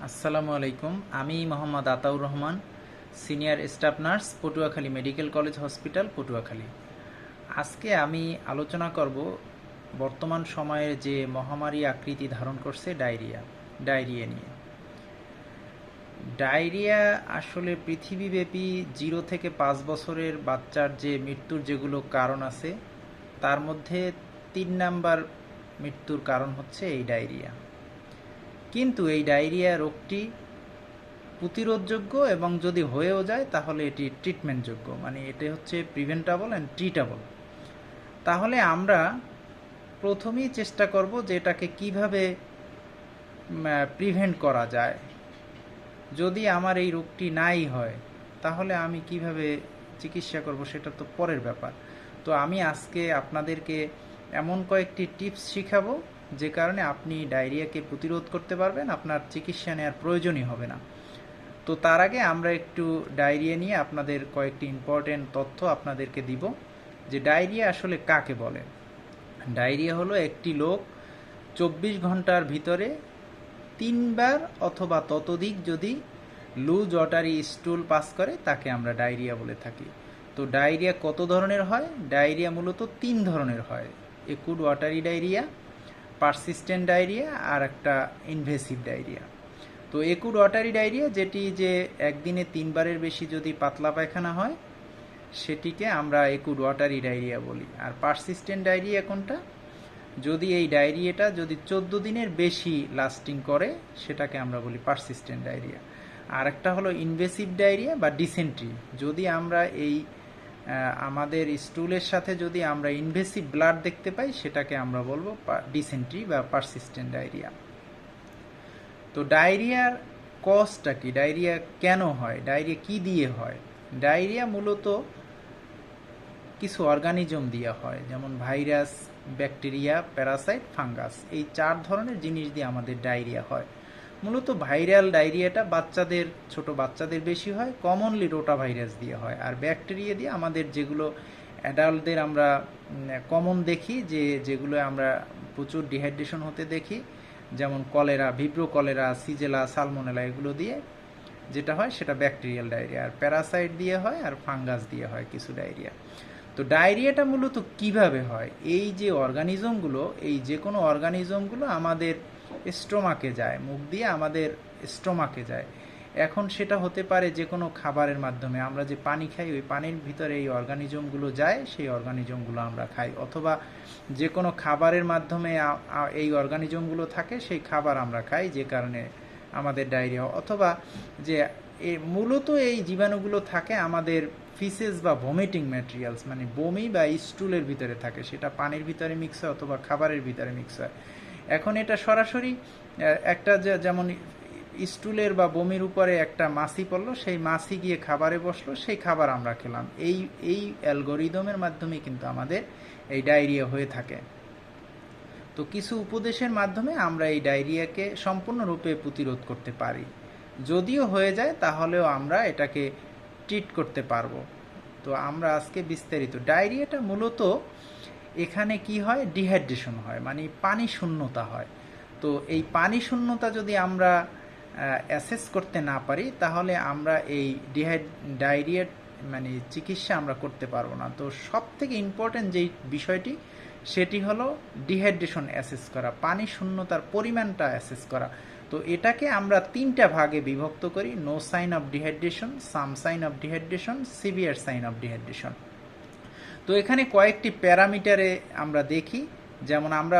আসসালামু আলাইকুম। আমি Mohammad Ataur Rahman, senior staff nurse, Patuakhali medical college hospital, Patuakhali. আজকে আমি আলোচনা করব বর্তমান সময়ের যে মহামারী আকৃতি ধারণ করছে ডায়রিয়া নিয়ে। ডায়রিয়া আসলে পৃথিবীব্যাপী 0 থেকে 5 বছরের বাচ্চার যে মৃত্যুর যেগুলো কারণ আছে, তার মধ্যে 3 নাম্বার মৃত্যুর কারণ হচ্ছে এই ডায়রিয়া। কিন্তু এই ডায়রিয়া রোগটি প্রতিরোধযোগ্য এবং যদি হয়েও যায় তাহলে এটি ট্রিটমেন্টযোগ্য, মানে এটি হচ্ছে প্রিভেন্টেবল অ্যান্ড ট্রিটেবল। তাহলে আমরা প্রথমেই চেষ্টা করব যে এটাকে কীভাবে প্রিভেন্ট করা যায়। যদি আমার এই রোগটি নাই হয় তাহলে আমি কিভাবে চিকিৎসা করব সেটা তো পরের ব্যাপার। তো আমি আজকে আপনাদেরকে এমন কয়েকটি টিপস শিখাবো যে কারণে আপনি ডায়রিয়াকে প্রতিরোধ করতে পারবেন, আপনার চিকিৎসা নেওয়ার প্রয়োজনই হবে না। তো তার আগে আমরা একটু ডায়রিয়া নিয়ে আপনাদের কয়েকটি ইম্পর্টেন্ট তথ্য আপনাদেরকে দিব যে ডায়রিয়া আসলে কাকে বলে। ডায়রিয়া হলো একটি লোক 24 ঘন্টার ভিতরে 3 বার অথবা ততোধিক যদি লুজ ওয়াটারি স্টুল পাস করে তাকে আমরা ডায়রিয়া বলে থাকি। তো ডায়রিয়া কত ধরনের হয়? ডায়রিয়া মূলত 3 ধরনের হয়: acute watery diarrhoea, persistent diarrhoea আর একটা ইনভেসিভ ডায়রিয়া। তো একুট ওয়াটারি ডায়রিয়া যেটি যে একদিনে 3 বারের বেশি যদি পাতলা পায়খানা হয় সেটিকে আমরা একুট ওয়াটারি ডায়রিয়া বলি। আর পারসিস্টেন্ট ডায়রিয়া কোনটা? যদি এই ডায়রিয়াটা যদি 14 দিনের বেশি লাস্টিং করে সেটাকে আমরা বলি পারসিস্টেন্ট ডায়রিয়া। আর একটা হলো ইনভেসিভ ডায়রিয়া বা ডিসেন্ট্রি। যদি আমরা এই আমাদের স্টুলের সাথে যদি আমরা ইনভেসিভ ব্লাড দেখতে পাই সেটাকে আমরা বলবো ডিসেন্ট্রি বা পারসিস্টেন্ট ডায়রিয়া। তো ডায়রিয়ার কজটা কি? ডায়রিয়া কেন হয়? ডায়রিয়া কি দিয়ে হয়? ডায়রিয়া মূলত কিছু অর্গানিজম দিয়ে হয়, যেমন ভাইরাস, ব্যাকটেরিয়া, প্যারাসাইট, ফাঙ্গাস। এই 4 ধরনের জিনিস দিয়ে আমাদের ডায়রিয়া হয়। মূলত ভাইরাল ডায়রিয়াটা ছোট বাচ্চাদের বেশি হয়, কমনলি রোটা ভাইরাস দিয়ে হয়। আর ব্যাকটেরিয়া দিয়ে আমাদের যেগুলো অ্যাডাল্টদের আমরা কমন দেখি, যেগুলো আমরা প্রচুর ডিহাইড্রেশন হতে দেখি, যেমন কলেরা, ভিব্রো কলেরা, সিজেলা, সালমোনেলা, এগুলো দিয়ে যেটা হয় সেটা ব্যাকটেরিয়াল ডায়রিয়া। আর প্যারাসাইট দিয়ে হয় আর ফাঙ্গাস দিয়ে হয় কিছু ডায়রিয়া। তো ডায়রিয়াটা মূলত কিভাবে হয়? এই যে অর্গানিজমগুলো, এই যে কোনো অর্গানিজমগুলো আমাদের স্টোমাকে যায়, মুখ দিয়ে আমাদের স্টোমাকে যায়। এখন সেটা হতে পারে যে কোনো খাবারের মাধ্যমে, আমরা যে পানি খাই ওই পানির ভিতরে এই অর্গানিজমগুলো যায়, সেই অর্গানিজমগুলো আমরা খাই, অথবা যে কোনো খাবারের মাধ্যমে এই অর্গানিজমগুলো থাকে, সেই খাবার আমরা খাই, যে কারণে আমাদের ডায়রিয়া। অথবা যে মূলত এই জীবাণুগুলো থাকে আমাদের ফিসেস বা ভমিটিং ম্যাটেরিয়ালস, মানে বমি বা স্টুলের ভিতরে থাকে, সেটা পানির ভিতরে মিক্স হয় অথবা খাবারের ভিতরে মিক্স হয়। এখন এটা সরাসরি একটা যেমন স্টুলের বা বমির উপরে একটা মাছি পড়লো, সেই মাছি গিয়ে খাবারে বসলো, সেই খাবার আমরা খেলাম। এই অ্যালগোরিদমের মাধ্যমে কিন্তু আমাদের এই ডায়রিয়া হয়ে থাকে। তো কিছু উপদেশের মাধ্যমে আমরা এই ডায়রিয়াকে সম্পূর্ণরূপে প্রতিরোধ করতে পারি। যদিও হয়ে যায় তাহলেও আমরা এটাকে ট্রিট করতে পারবো। তো আমরা আজকে বিস্তারিত ডায়রিয়াটা মূলত এখানে কি হয়? ডিহাইড্রেশন হয়, মানে পানি শূন্যতা হয়। তো এই পানি শূন্যতা যদি আমরা অ্যাসেস করতে না পারি তাহলে আমরা এই ডায়রিয়ার মানে চিকিৎসা আমরা করতে পারবো না। তো সব থেকে ইম্পর্টেন্ট যেই বিষয়টি সেটি হলো ডিহাইড্রেশন অ্যাসেস করা, পানি শূন্যতার পরিমাণটা অ্যাসেস করা। তো এটাকে আমরা 3টা ভাগে বিভক্ত করি: no sign of dehydration, some sign of dehydration, severe sign of dehydration. তো এখানে কয়েকটি প্যারামিটারে আমরা দেখি, যেমন আমরা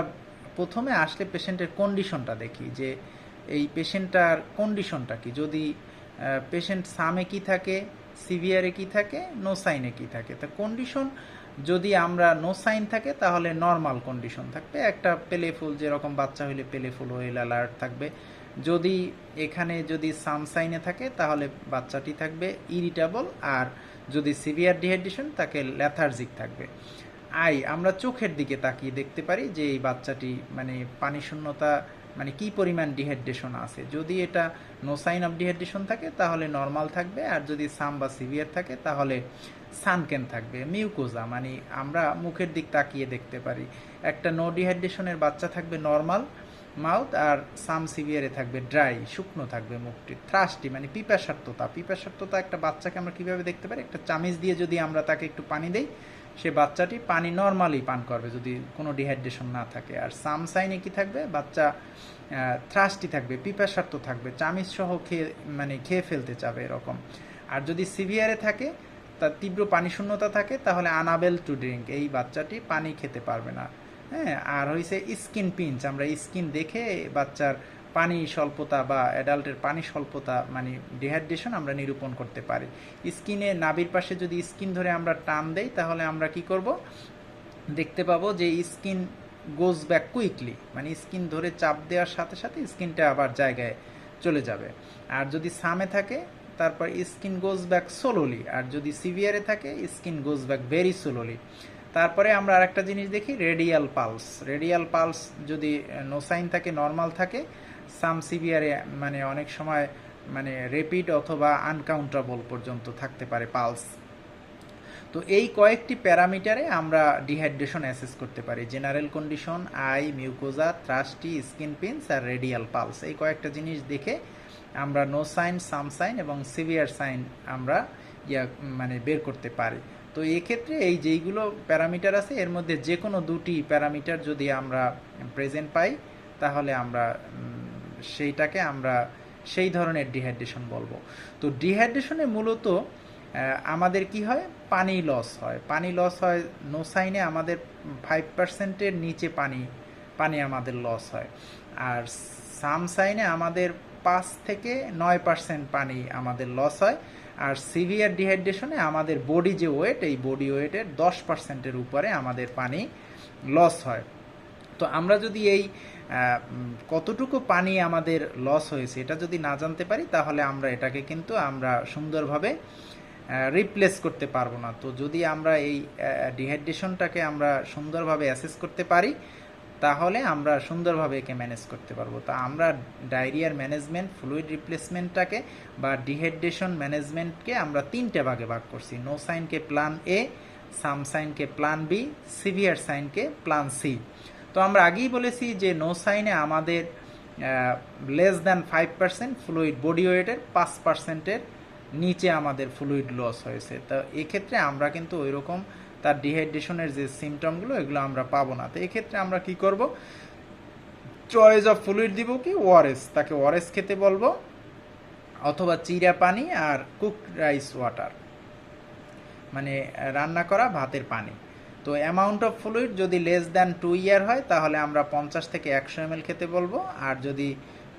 প্রথমে আসলে পেশেন্টের কন্ডিশনটা দেখি যে এই পেশেন্টটার কন্ডিশনটা কি। যদি পেশেন্ট সামে কি থাকে, সিভিয়ারে কি থাকে, নো সাইনে কি থাকে। তা কন্ডিশন যদি আমরা নো সাইন থাকে তাহলে নর্মাল কন্ডিশন থাকবে, একটা পেলেফুল, যেরকম বাচ্চা হইলে পেলেফুল হয়ে অ্যালার্ট থাকবে। যদি এখানে যদি সাম সাইনে থাকে তাহলে বাচ্চাটি থাকবে ইরিটেবল, আর যদি সিভিয়ার ডিহাইড্রেশন তাকে লেথার্জিক থাকবে। আমরা চোখের দিকে তাকিয়ে দেখতে পারি যে এই বাচ্চাটি মানে পানি শূন্যতা মানে কি পরিমাণ ডিহাইড্রেশন আছে। যদি এটা নো সাইন অফ ডিহাইড্রেশন থাকে তাহলে নর্মাল থাকবে, আর যদি সাম বা সিভিয়ার থাকে তাহলে সানকেন থাকবে, মিউকোজা, মানে আমরা মুখের দিক তাকিয়ে দেখতে পারি। একটা নো ডিহাইড্রেশনের বাচ্চা থাকবে নর্মাল, মাউথ, আর সাম সিভিয়ারে থাকবে ড্রাই, শুকনো থাকবে মুখটি। থ্রাস্টি মানে পিপাসার্ততা। পিপাসার্ততা একটা বাচ্চাকে আমরা কীভাবে দেখতে পারি, একটা চামিচ দিয়ে যদি আমরা তাকে একটু পানি দেই, সে বাচ্চাটি পানি নর্মালি পান করবে যদি কোনো ডিহাইড্রেশন না থাকে। আর সাম সাইনে কি থাকবে, বাচ্চা থ্রাস্টি থাকবে, পিপাসার্ত থাকবে, চামিচ সহ খেয়ে ফেলতে চাবে এরকম। আর যদি সিভিয়ারে থাকে, তার তীব্র পানি শূন্যতা থাকে, তাহলে আনাবেল টু ড্রিঙ্ক, এই বাচ্চাটি পানি খেতে পারবে না। হ্যাঁ, আর হয়েছে স্কিন পিঞ্চ, আমরা স্কিন দেখে বাচ্চার পানি স্বল্পতা বা অ্যাডাল্টের পানি স্বল্পতা মানে ডিহাইড্রেশন আমরা নিরূপণ করতে পারি। স্কিনে নাভির পাশে যদি স্কিন ধরে আমরা টান দেই, তাহলে আমরা কি করব, দেখতে পাবো যে স্কিন গোজ ব্যাক কুইকলি, মানে স্কিন ধরে চাপ দেওয়ার সাথে সাথে স্কিনটা আবার জায়গায় চলে যাবে। আর যদি সামে থাকে, তারপর স্কিন গোজ ব্যাক সোলোলি, আর যদি সিভিয়ারে থাকে স্কিন গোজ ব্যাক ভেরি সোলোলি। তারপরে আমরা আরেকটা জিনিস দেখি, রেডিয়াল পালস। রেডিয়াল পালস যদি নো সাইন থাকে, নর্মাল থাকে, সাম সিভিয়ারে মানে অনেক সময় মানে রেপিড অথবা আনকাউন্টেবল পর্যন্ত থাকতে পারে পালস। তো এই কয়েকটি প্যারামিটারে আমরা ডিহাইড্রেশন অ্যাসেস করতে পারি, general condition, eye, mucosa, thirsty, skin pinch আর রেডিয়াল পালস। এই কয়েকটা জিনিস দেখে আমরা নো সাইন, সাম সাইন এবং সিভিয়ার সাইন আমরা মানে বের করতে পারি। তো এক্ষেত্রে এই যেইগুলো প্যারামিটার আছে, এর মধ্যে যে কোনো দুটি প্যারামিটার যদি আমরা প্রেজেন্ট পাই, তাহলে আমরা সেইটাকে আমরা সেই ধরনের ডিহাইড্রেশন বলবো। তো ডিহাইড্রেশনে মূলত আমাদের কি হয়, পানি লস হয়। পানি লস হয় নো সাইনে আমাদের 5%-এর নিচে পানি আমাদের লস হয়। আর সাম সাইনে আমাদের 5 থেকে 9% পানি আমাদের লস হয়। আর সিভিয়ার ডিহাইড্রেশনে আমাদের বডি যে ওয়েট, এই বডি ওয়েটের 10%-এর উপরে আমাদের পানি লস হয়। তো আমরা যদি এই কতটুকু পানি আমাদের লস হয়েছে এটা যদি না জানতে পারি, তাহলে আমরা এটাকে কিন্তু আমরা সুন্দরভাবে রিপ্লেস করতে পারবো না। তো যদি আমরা এই ডিহাইড্রেশনটাকে আমরা সুন্দরভাবে অ্যাসেস করতে পারি, তাহলে আমরা সুন্দরভাবে একে ম্যানেজ করতে পারবো। তা আমরা ডায়রিয়ার ম্যানেজমেন্ট, ফ্লুইড রিপ্লেসমেন্টটাকে বা ডিহাইড্রেশন ম্যানেজমেন্টকে আমরা 3টে ভাগে ভাগ করছি। নো সাইনকে প্ল্যান এ, সাম সাইনকে প্ল্যান বি, সিভিয়ার সাইনকে প্ল্যান সি। তো আমরা আগেই বলেছি যে নো সাইনে আমাদের লেস দ্যান 5% ফ্লুইড, বডি ওয়েটের 5%-এর নিচে আমাদের ফ্লুইড লস হয়েছে। তো এক্ষেত্রে আমরা কিন্তু ওই রকম তার ডিহাইড্রেশনের যে সিমটমগুলো, এগুলো আমরা পাবো না। তো এক্ষেত্রে আমরা কি করব, চয়েস অফ ফ্লুইড দিব কি, ওআরএস, তাকে ওআরএস খেতে বলবো, অথবা চিরা পানি আর কুকড রাইস ওয়াটার, মানে রান্না করা ভাতের পানি। তো অ্যামাউন্ট অফ ফ্লুইড যদি লেস দ্যান 2 ইয়ার হয়, তাহলে আমরা 50 থেকে 100 ml খেতে বলবো। আর যদি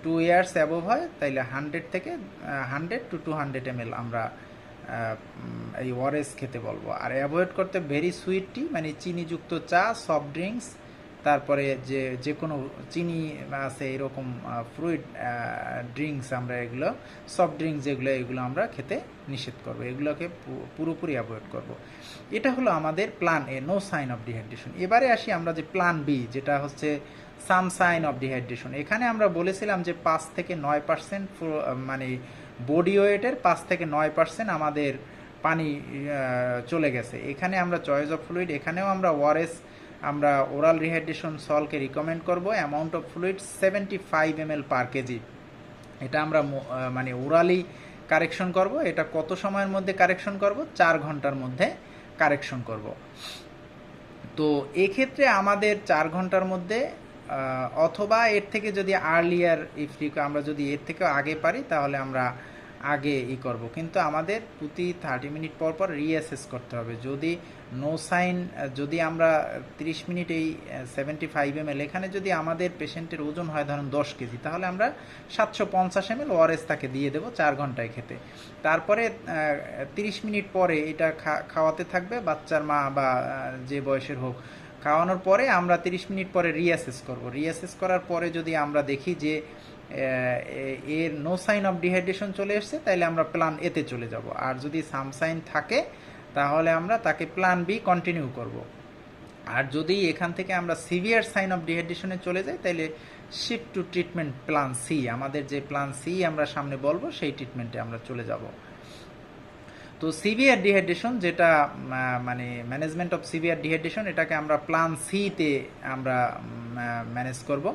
2 ইয়ার্স অ্যাবোভ হয়, তাইলে 100 to 200 ml আমরা এই ওআরএস খেতে বলবো। আর অ্যাভয়েড করতে ভেরি সুইট টি, মানে চিনিযুক্ত চা, সফট ড্রিঙ্কস, তারপরে যে কোনো চিনি আছে এরকম ফ্রুইট ড্রিঙ্কস, আমরা এগুলো সফট ড্রিঙ্কস যেগুলো, এগুলো আমরা খেতে নিষেধ করবো, এগুলোকে পুরোপুরি অ্যাভয়েড করব। এটা হলো আমাদের plan A, no sign of dehydration. এবারে আসি আমরা যে প্ল্যান বি, যেটা হচ্ছে সাম সাইন অফ ডিহাইড্রেশন। এখানে আমরা বলেছিলাম যে 5 থেকে 9% মানে বডি ওয়েটের 5 থেকে 9% আমাদের পানি চলে গেছে। এখানে আমরা চয়েস অফ ফ্লুইড, এখানেও আমরা ওআরএস, আমরা ওরাল রিহাইড্রেশন সলকে রিকমেন্ড করব। Amount of fluid 75 ml per KG. এটা আমরা মানে ওরালি কারেকশন করব। এটা কত সময়ের মধ্যে কারেকশন করব, 4 ঘন্টার মধ্যে কারেকশন করব। তো এক্ষেত্রে আমাদের 4 ঘন্টার মধ্যে, অথবা এর থেকে যদি আর্লিয়ার আমরা যদি এর থেকেও আগে পারি, তাহলে আমরা আগে করব। কিন্তু আমাদের প্রতি 30 মিনিট পর পর রিঅ্যাসেস করতে হবে। যদি নো সাইন, যদি আমরা 30 মিনিট এই 75 ml, এখানে যদি আমাদের পেশেন্টের ওজন হয় ধরুন 10 কেজি, তাহলে আমরা 750 ml ওআরএস তাকে দিয়ে দেবো 4 ঘন্টায় খেতে। তারপরে 30 মিনিট পরে এটা খাওয়াতে থাকবে বাচ্চার মা বা যে বয়সের হোক। খাওয়ানোর পরে আমরা 30 মিনিট পরে রিঅ্যাসেস করব। রিঅ্যাসেস করার পরে যদি আমরা দেখি যে এর নো সাইন অফ ডিহাইড্রেশন চলে এসছে, তাহলে আমরা প্ল্যান এতে চলে যাব। আর যদি সাম সাইন থাকে, তাহলে আমরা তাকে প্ল্যান বি কন্টিনিউ করব। আর যদি এখান থেকে আমরা সিভিয়ার সাইন অফ ডিহাইড্রেশনে চলে যাই, তাহলে shift to treatment plan C, আমাদের যে প্ল্যান সি আমরা সামনে বলবো, সেই ট্রিটমেন্টে আমরা চলে যাব। তো সিভিয়ার ডিহাইড্রেশন যেটা মানে ম্যানেজমেন্ট অফ সিভিয়ার ডিহাইড্রেশন, এটাকে আমরা প্ল্যান সিতে আমরা ম্যানেজ করব।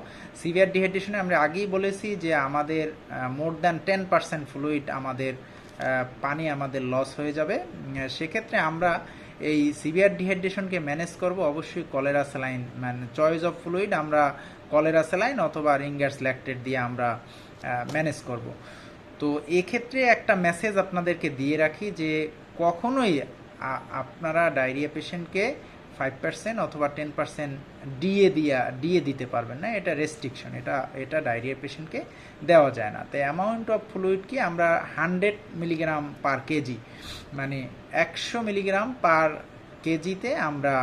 সিভিয়ার ডিহাইড্রেশনে আমরা আগেই বলেছি যে আমাদের মোর দ্যান 10% ফ্লুইড আমাদের পানি আমাদের লস হয়ে যাবে। সেক্ষেত্রে আমরা এই সিভিয়ার ডিহাইড্রেশনকে ম্যানেজ করব অবশ্যই কলেরা স্যালাইন, মানে চয়েস অফ ফ্লুইড আমরা কলেরা স্যালাইন অথবা রিঙ্গার্স ল্যাকটেট দিয়ে আমরা ম্যানেজ করব। তো এক্ষেত্রে একটা মেসেজ আপনাদেরকে দিয়ে রাখি যে কখনোই আপনারা ডায়রিয়া পেশেন্টকে 5% অথবা 10% ডিএ দিতে পারবেন না, এটা রেস্ট্রিকশন, এটা ডায়রিয়া পেশেন্টকে দেওয়া যায় না। তো অ্যামাউন্ট অফ ফ্লুইড কি আমরা 100 মিলিগ্রাম পার কেজি, মানে 100 মিলিগ্রাম পার কেজিতে আমরা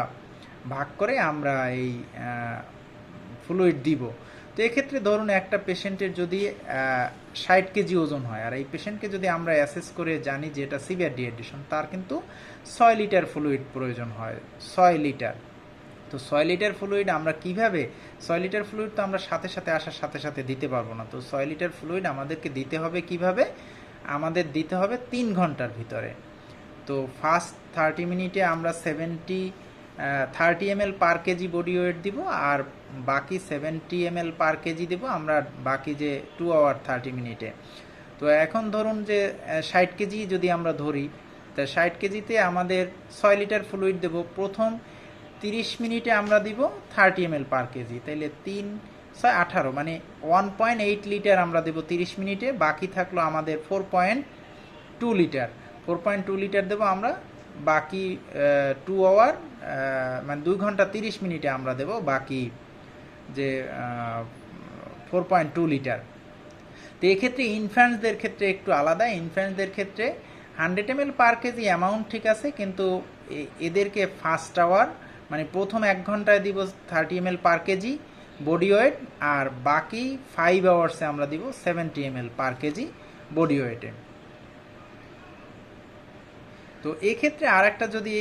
ভাগ করে আমরা এই ফ্লুইড দিব। তো এক্ষেত্রে ধরুন একটা পেশেন্টের যদি 60 কেজি ওজন হয়, আর এই পেশেন্টকে যদি আমরা অ্যাসেস করে জানি যে এটা সিভিয়ার ডিহাইড্রেশন, তার কিন্তু 6 লিটার ফ্লুইড প্রয়োজন হয়, 6 লিটার। তো 6 লিটার ফ্লুইড আমরা কিভাবে, 6 লিটার ফ্লুইড তো আমরা সাথে সাথে আসার সাথে সাথে দিতে পারবো না। তো 6 লিটার ফ্লুইড আমাদেরকে দিতে হবে কিভাবে, আমাদের দিতে হবে 3 ঘন্টার ভিতরে। তো ফার্স্ট 30 মিনিটে আমরা 30 ml পার কেজি বডি ওয়েট দিব, আর বাকি 70 ml পার কেজি দেব আমরা বাকি যে 2 আওয়ার 30 মিনিটে। তো এখন ধরুন যে 60 কেজি যদি আমরা ধরি, তা 60 কেজিতে আমাদের 6 লিটার ফ্লুইড দেব। প্রথম 30 মিনিটে আমরা দিব 30 ml পার কেজি, তাইলে 3 6 18, মানে 1.8 লিটার আমরা দেব 30 মিনিটে। বাকি থাকলো আমাদের 4.2 লিটার, 4.2 লিটার দেবো আমরা বাকি 2 আওয়ার, মানে 2 ঘন্টা 30 মিনিটে আমরা দেব বাকি যে 4.2 লিটার। তো এক্ষেত্রে ইনফ্যান্টসদের ক্ষেত্রে একটু আলাদা। ইনফ্যান্টসদের ক্ষেত্রে 100 ml পার কেজি অ্যামাউন্ট ঠিক আছে, কিন্তু এদেরকে ফার্স্ট আওয়ার মানে প্রথম 1 ঘন্টায় দিব 30 ml পার কেজি বডি ওয়েট, আর বাকি 5 আওয়ার্সে আমরা দিব 70 ml পার কেজি বডি ওয়েটে। তো এক্ষেত্রে আর একটা, যদি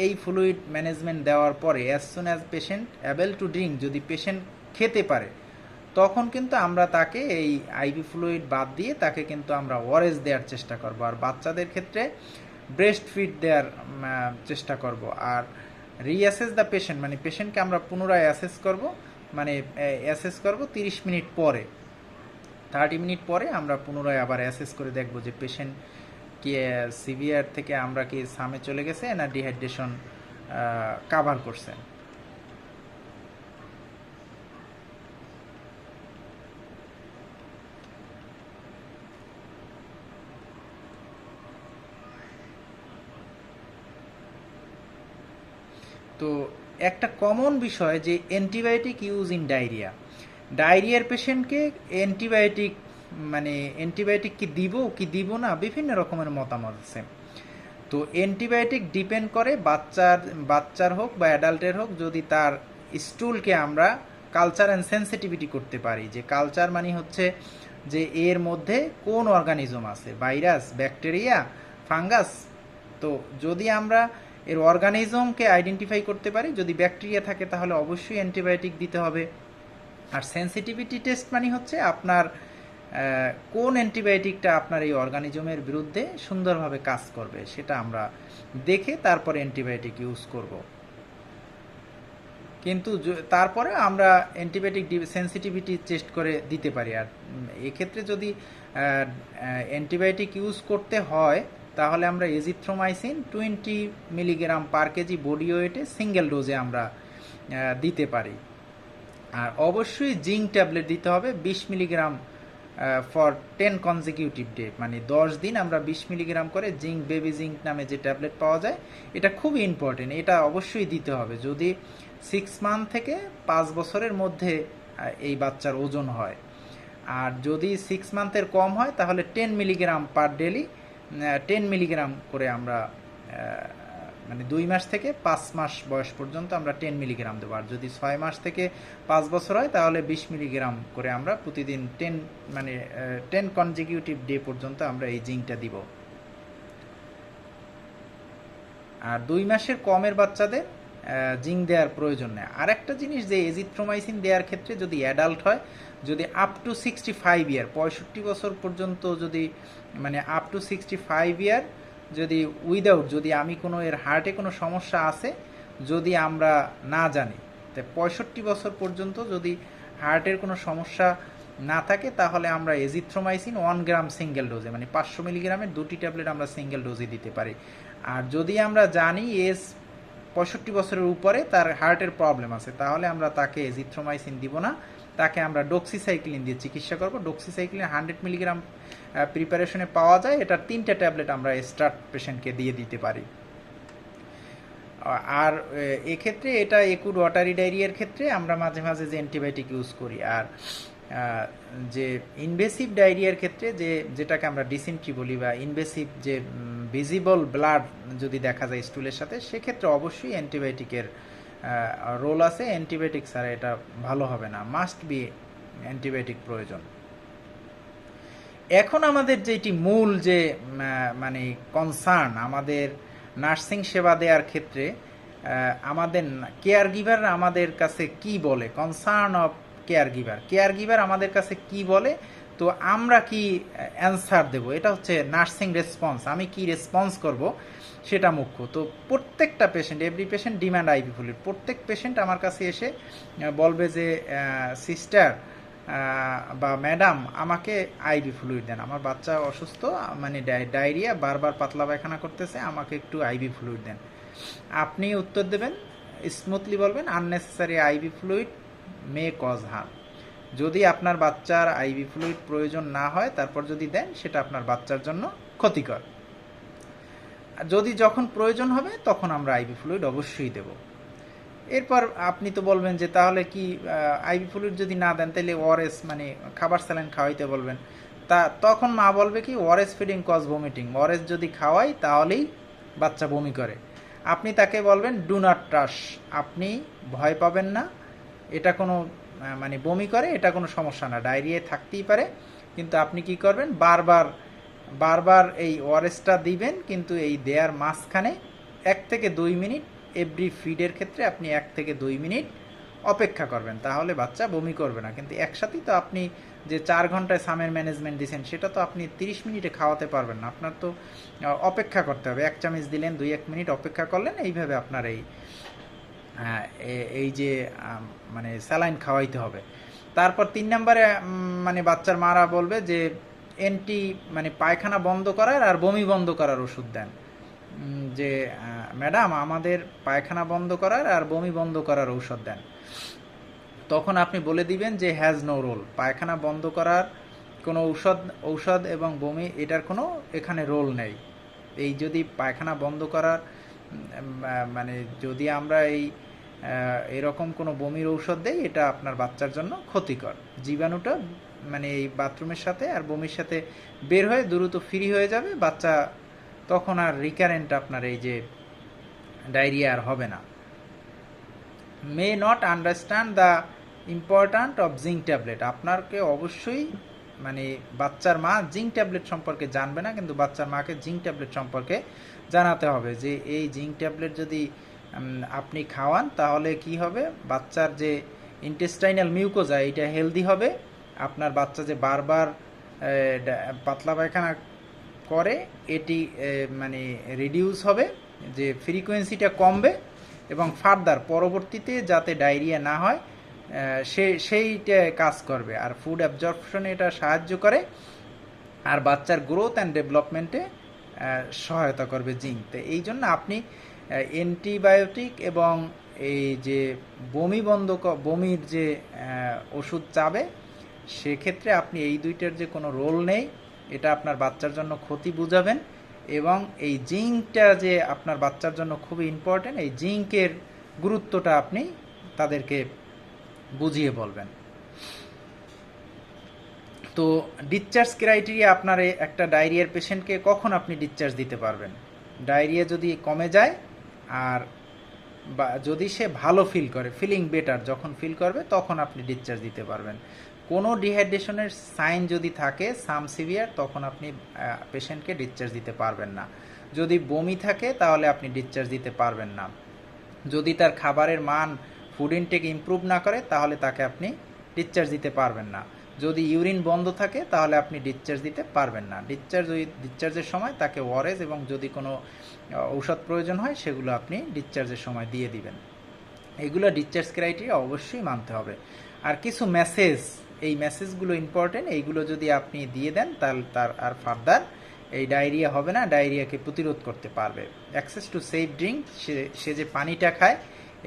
এই ফ্লুইড ম্যানেজমেন্ট দেওয়ার পরে as soon as patient able to drink, যদি পেশেন্ট খেতে পারে, তখন কিন্তু আমরা তাকে এই আইভি ফ্লুইড বাদ দিয়ে তাকে কিন্তু আমরা ওআরএস দেওয়ার চেষ্টা করব। আর বাচ্চাদের ক্ষেত্রে ব্রেস্ট ফিড দেওয়ার চেষ্টা করব। আর রিঅ্যাসেস দ্য পেশেন্ট, মানে পেশেন্টকে আমরা পুনরায় অ্যাসেস করব, মানে অ্যাসেস করব 30 মিনিট পরে, 30 মিনিট পরে আমরা পুনরায় আবার অ্যাসেস করে দেখব যে পেশেন্ট কি সিভিয়ার থেকে আমরা কি সামে চলে গেছে না ডিহাইড্রেশন কাভার করছে। তো একটা কমন বিষয় যে অ্যান্টিবায়োটিক ইউজ ইন ডায়রিয়ার পেশেন্টকে অ্যান্টিবায়োটিক, মানে অ্যান্টিবায়োটিক কি দিব না, বিভিন্ন রকমের মতামত আছে। তো অ্যান্টিবায়োটিক ডিপেন্ড করে বাচ্চার হোক বা অ্যাডাল্টের হোক, যদি তার স্টুলকে আমরা কালচার অ্যান্ড সেন্সিটিভিটি করতে পারি। যে কালচার মানে হচ্ছে যে এর মধ্যে কোন অর্গানিজম আছে, ভাইরাস, ব্যাকটেরিয়া, ফাঙ্গাস। তো যদি আমরা এর অর্গানিজমকে আইডেন্টিফাই করতে পারি, যদি ব্যাকটেরিয়া থাকে তাহলে অবশ্যই অ্যান্টিবায়োটিক দিতে হবে। আর সেন্সিটিভিটি টেস্ট মানে হচ্ছে আপনার কোন অ্যান্টিবায়োটিকটা আপনার এই অর্গানিজমের বিরুদ্ধে সুন্দরভাবে কাজ করবে, সেটা আমরা দেখে তারপরে অ্যান্টিবায়োটিক ইউজ করব। কিন্তু তারপরে আমরা অ্যান্টিবায়োটিক সেন্সিটিভিটি টেস্ট করে দিতে পারি। আর এক্ষেত্রে যদি অ্যান্টিবায়োটিক ইউজ করতে হয় তাহলে আমরা azithromycin 20 milligram per KG body ওয়েটে সিঙ্গেল ডোজে আমরা দিতে পারি। আর অবশ্যই জিঙ্ক ট্যাবলেট দিতে হবে 20 মিলিগ্রাম ফর 10 কনজিকিউটিভ ডে, মানে 10 দিন আমরা 20 মিলিগ্রাম করে জিঙ্ক, বেবি জিঙ্ক নামে যে ট্যাবলেট পাওয়া যায়, এটা খুবই ইম্পর্টেন্ট, এটা অবশ্যই দিতে হবে যদি 6 মান্থ থেকে 5 বছরের মধ্যে এই বাচ্চার ওজন হয়। আর যদি 6 মান্থের কম হয় তাহলে 10 মিলিগ্রাম পার ডেলি, 10 মিলিগ্রাম করে আমরা মানে 2 মাস থেকে 5 মাস বয়স পর্যন্ত আমরা 10 মিলিগ্রাম দেবো। আর যদি 6 মাস থেকে 5 বছর হয় তাহলে 20 মিলিগ্রাম করে আমরা প্রতিদিন 10 কনজিকিউটিভ ডে পর্যন্ত আমরা এই জিঙ্কটা দিব। আর 2 মাসের কমের বাচ্চাদের জিঙ্ক দেওয়ার প্রয়োজন নেই। আর একটা জিনিস, যে এজিথ্রোমাইসিন দেওয়ার ক্ষেত্রে যদি অ্যাডাল্ট হয়, যদি আপ টু 65 ইয়ার, 65 বছর পর্যন্ত, যদি মানে আপ টু 65 ইয়ার যদি যদি আমি কোনো এর হার্টে কোনো সমস্যা আছে যদি আমরা না জানি, তো 65 বছর পর্যন্ত যদি হার্টের কোনো সমস্যা না থাকে তাহলে আমরা এজিথ্রোমাইসিন 1 গ্রাম সিঙ্গেল ডোজে, মানে 500 মিলিগ্রামের 2টি ট্যাবলেট আমরা সিঙ্গেল ডোজে দিতে পারি। আর যদি আমরা জানি 65 বছরের উপরে তার হার্টের প্রবলেম আছে, তাহলে আমরা তাকে এজিথ্রোমাইসিন দিব না, তাকে আমরা ডক্সিসাইক্লিন দিয়ে চিকিৎসা করব। ডক্সিসাইক্লিন 100 মিলিগ্রাম প্রিপারেশনে পাওয়া যায়, এটার 3টে ট্যাবলেট আমরা স্টার্ট পেশেন্টকে দিয়ে দিতে পারি। আর এক্ষেত্রে এটা একুড ওয়াটারি ডায়রিয়ার ক্ষেত্রে আমরা মাঝে মাঝে যে অ্যান্টিবায়োটিক ইউজ করি। আর যে ইনভেসিভ ডায়রিয়ার ক্ষেত্রে যেটাকে আমরা ডিসেন্ট্রি বলি বা ইনভেসিভ যে ভিজিবল ব্লাড যদি দেখা যায় স্টুলের সাথে, সেক্ষেত্রে অবশ্যই অ্যান্টিবায়োটিকের রোল আছে। অ্যান্টিবায়োটিক ছাড়া এটা ভালো হবে না, মাস্ট বি অ্যান্টিবায়োটিক প্রয়োজন। এখন আমাদের যেটি মূল যে মানে কনসার্ন আমাদের নার্সিং সেবা দেওয়ার ক্ষেত্রে, আমাদের কেয়ার গিভার আমাদের কাছে কি বলে, কনসার্ন অফ কেয়ার গিভার আমাদের কাছে কি বলে, তো আমরা কি অ্যান্সার দেব, এটা হচ্ছে নার্সিং রেসপন্স। আমি কি রেসপন্স করব সেটা মুখ্য। তো প্রত্যেকটা patient, every patient demand IV fluid. প্রত্যেক পেশেন্ট আমার কাছে এসে বলবে যে সিস্টার বা ম্যাডাম আমাকে আইভি ফ্লুইড দেন, আমার বাচ্চা অসুস্থ, মানে ডায়রিয়া, বারবার পাতলা পায়খানা করতেছে, আমাকে একটু আইভি ফ্লুইড দেন। আপনি উত্তর দেবেন, স্মুথলি বলবেন, unnecessary IV fluid may cause harm. যদি আপনার বাচ্চার আইভি ফ্লুইড প্রয়োজন না হয় তারপর যদি দেন, সেটা আপনার বাচ্চার জন্য ক্ষতিকর। যদি যখন প্রয়োজন হবে তখন আমরা আইভি ফ্লুইড অবশ্যই দেব। এরপর আপনি তো বলবেন যে তাহলে কি আইভি ফ্লুইড যদি না দেন তাহলে ওআরএস মানে খাবার স্যালাইন খাওয়াইতে বলবেন। তখন মা বলবে কি ORS feeding cause vomiting, ORS যদি খাওয়াই তাহলেই বাচ্চা বমি করে। আপনি তাকে বলবেন ডু নট ট্রাশ, আপনি ভয় পাবেন না, এটা কোনো মানে বমি করে এটা কোনো সমস্যা না, ডায়রিয়া থাকতেই পারে, কিন্তু আপনি কি করবেন, বারবার এই ওআরএসটা দিবেন, কিন্তু এই দেয়ার মাঝখানে 1 থেকে 2 মিনিট এভরি ফিডের ক্ষেত্রে আপনি 1 থেকে 2 মিনিট অপেক্ষা করবেন, তাহলে বাচ্চা বমি করবে না। কিন্তু একসাথেই তো আপনি যে 4 ঘন্টায় সামের ম্যানেজমেন্ট দিয়েছেন সেটা তো আপনি 30 মিনিটে খাওয়াতে পারবেন না, আপনার তো অপেক্ষা করতে হবে। 1 চামচ দিলেন, 2-1 মিনিট অপেক্ষা করলেন, এইভাবে আপনার এই যে মানে স্যালাইন খাওয়াইতে হবে। তারপর 3 নম্বরে মানে বাচ্চার মারা বলবে যে মানে পায়খানা বন্ধ করার আর বমি বন্ধ করার ওষুধ দেন, যে ম্যাডাম আমাদের পায়খানা বন্ধ করার আর বমি বন্ধ করার ঔষধ দেন। তখন আপনি বলে দিবেন যে হ্যাজ নো রোল, পায়খানা বন্ধ করার কোনো ঔষধ এবং বমি এটার কোনো এখানে রোল নেই। এই যদি পায়খানা বন্ধ করার মানে যদি আমরা এরকম কোনো বমির ঔষধ দেই, এটা আপনার বাচ্চার জন্য ক্ষতিকর। জীবাণুটা মানে এই বাথরুমের সাথে আর বমির সাথে বের হয়ে দ্রুত ফ্রি হয়ে যাবে, বাচ্চা তখন আর রিকারেন্ট আপনার এই যে ডায়রিয়া আর হবে না। May not understand the important of zinc tablet, আপনাকে অবশ্যই মানে বাচ্চার মা জিঙ্ক ট্যাবলেট সম্পর্কে জানবে না, কিন্তু বাচ্চার মাকে জিঙ্ক ট্যাবলেট সম্পর্কে জানাতে হবে যে এই জিঙ্ক ট্যাবলেট যদি আপনি খাওয়ান তাহলে কি হবে, বাচ্চার যে ইন্টেস্টাইনাল মিউকোজা এটা হেলদি হবে, আপনার বাচ্চা যে বারবার পাতলা পায়খানা করে এটি মানে রিডিউস হবে, যে ফ্রিকোয়েন্সিটা কমবে, এবং ফার্দার পরবর্তীতে যাতে ডায়রিয়া না হয় সেইটা কাজ করবে। আর ফুড অ্যাবজর্পশনে এটা সাহায্য করে, আর বাচ্চার গ্রোথ অ্যান্ড ডেভেলপমেন্টে সহায়তা করবে জিঙ্ক। তো এই জন্য আপনি অ্যান্টিবায়োটিক এবং এই যে বমির যে ওষুধ চাবে, সেক্ষেত্রে আপনি এই দুইটার যে কোনো রোল নেই, এটা আপনার বাচ্চার জন্য ক্ষতি বুঝাবেন, এবং এই জিঙ্কটা যে আপনার বাচ্চার জন্য খুবই ইম্পর্টেন্ট, এই জিঙ্কের গুরুত্বটা আপনি তাদেরকে বুঝিয়ে বলবেন। তো ডিসচার্জ ক্রাইটেরিয়া, আপনার একটা ডায়রিয়ার পেশেন্টকে কখন আপনি ডিসচার্জ দিতে পারবেন, ডায়রিয়া যদি কমে যায় আর বা যদি সে ভালো ফিল করে, ফিলিং বেটার যখন ফিল করবে তখন আপনি ডিসচার্জ দিতে পারবেন। কোনো ডিহাইড্রেশনের সাইন যদি থাকে সাম সিভিয়ার, তখন আপনি পেশেন্টকে ডিসচার্জ দিতে পারবেন না। যদি বমি থাকে তাহলে আপনি ডিসচার্জ দিতে পারবেন না। যদি তার খাবারের মান ফুড ইনটেক ইমপ্রুভ না করে তাহলে তাকে আপনি ডিসচার্জ দিতে পারবেন না। যদি ইউরিন বন্ধ থাকে তাহলে আপনি ডিসচার্জ দিতে পারবেন না। ডিসচার্জের সময় তাকে ওআরএস এবং যদি কোনো ঔষধ প্রয়োজন হয় সেগুলো আপনি ডিসচার্জের সময় দিয়ে দিবেন। এগুলো ডিসচার্জ ক্রাইটেরিয়া অবশ্যই মানতে হবে। আর কিছু মেসেজ, এই মেসেজগুলো ইম্পর্টেন্ট, এইগুলো যদি আপনি দিয়ে দেন তাহলে তার আর ফার্দার এই ডায়রিয়া হবে না, ডায়রিয়াকে প্রতিরোধ করতে পারবে। অ্যাক্সেস টু সেফ ড্রিঙ্ক, সে যে পানিটা খায়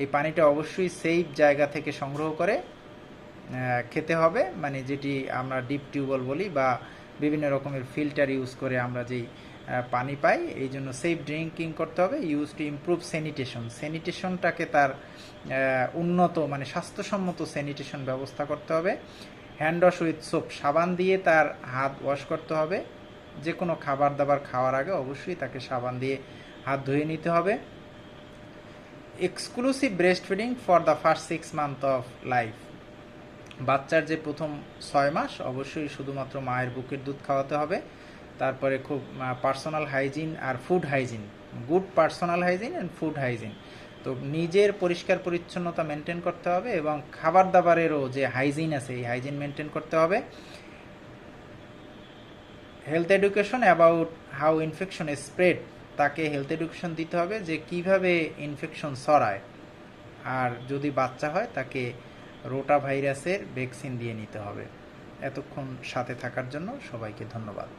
এই পানিটা অবশ্যই সেফ জায়গা থেকে সংগ্রহ করে খেতে হবে, মানে যেটি আমরা ডিপ টিউবওয়েল বলি বা বিভিন্ন রকমের ফিল্টার ইউজ করে আমরা যেই পানি পাই, এই জন্য সেফ ড্রিঙ্কিং করতে হবে। ইউজ টু ইমপ্রুভ স্যানিটেশনটাকে তার উন্নত মানে স্বাস্থ্যসম্মত স্যানিটেশন ব্যবস্থা করতে হবে। হ্যান্ড ওয়াশ উইথ সোপ, সাবান দিয়ে তার হাত ওয়াশ করতে হবে। যে কোনো খাবার দাবার খাওয়ার আগে অবশ্যই তাকে সাবান দিয়ে হাত ধুয়ে নিতে হবে। Exclusive breast feeding for the first 6 month of life, বাচ্চার যে প্রথম 6 মাস অবশ্যই শুধুমাত্র মায়ের বুকের দুধ খাওয়াতে হবে। তারপরে খুব পার্সোনাল হাইজিন আর food hygiene, good personal hygiene and food hygiene, তো নিজের পরিষ্কার পরিচ্ছন্নতা মেনটেন করতে হবে এবং খাবার দাবারেরও যে হাইজিন আছে এই হাইজিন মেনটেন করতে হবে। Health education about how infection spread, তাকে হেলথ এডুকেশন দিতে হবে যে কিভাবে ইনফেকশন ছড়ায়। আর যদি বাচ্চা হয় তাকে রোটা ভাইরাসের ভ্যাকসিন দিয়ে নিতে হবে। এতক্ষণ সাথে থাকার জন্য সবাইকে ধন্যবাদ।